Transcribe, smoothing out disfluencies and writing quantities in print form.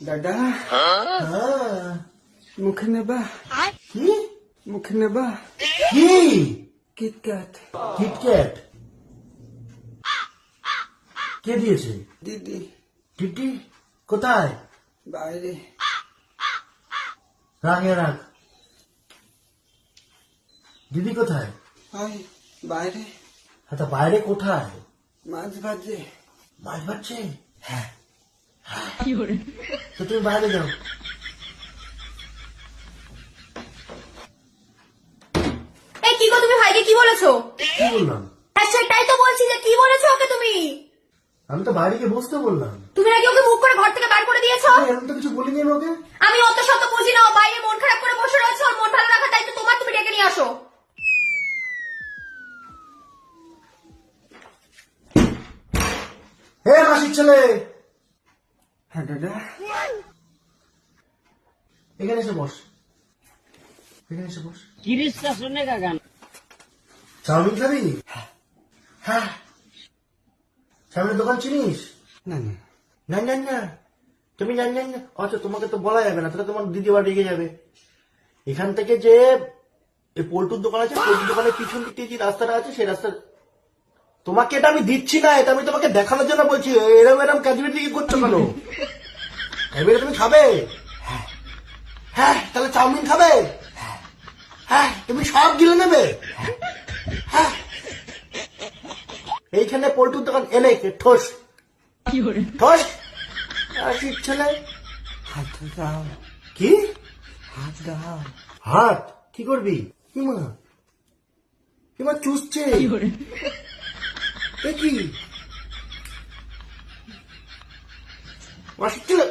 দাদা হ্যাঁ মুখে নেবা কি মুখে নেবা কি কিটক্যাট কিটক্যাট কে দিয়েছে? দিদি টিটি কোথায়? বাইরে রাগে রাখ। দিদি কোথায়? ভাই বাইরে আচ্ছা বাইরে কোথায়? মাছ ভাজে মাছ ভাজছে? হ্যাঁ তো তুমি বাইরে যাও। এই কি গো, তুমি ভাইকে কি বলেছো? কি বললাম? হ্যাঁ সেটাই তো বলছি যে কি বলেছো ওকে তুমি? আমি তো বাইরে গিয়ে বসতে বললাম। তুমি নাকি ওকে মুখ করে ঘর থেকে বার করে দিয়েছো? এরকম তো কিছু বলিনি আমি ওকে। আমি অত শত বুঝি না, ও বাইরে মন খারাপ করে বসে রয়েছে, ওর মন ভালো রাখার দায়িত্ব তোমার, তুমি ডেকে নিয়ে আসো। হে মাসির ছেলে, হ্যাঁ দাদা এখানে এসে বস, এখানে এসে বস। তিরিশটা শুনে গান চাউমিন খাবি? হ্যাঁ। চাউমিনের দোকান চিনিস? না না না না না, তুমি জান জান না। আচ্ছা তোমাকে তো বলা যাবে না, তাহলে তোমার দিদি বাড়ি রেগে যাবে। এখান থেকে যে এই পোল্টুর দোকান আছে, পোল্টুর দোকানের পিছন দিকে যে রাস্তাটা আছে, সেই রাস্তা। তোমাকে এটা আমি দিচ্ছি না, এটা আমি তোমাকে দেখানোর জন্য বলছি। এরম এরম ক্যাজুয়ালি দিকে করছো কেন? এবারে তুমি খাবে? হ্যাঁ তাহলে চাউমিন খাবে? হ্যাঁ তুমি সব গিলে নেবে? হ্যাঁ এইখানে পোল্টুর দোকান এলে ঠোস ঠোস। আসির ছেলে হাত দাও কি? হাত দাও হাত কি করবি? কিমা চুষছে এ কি? মাসির ছেলে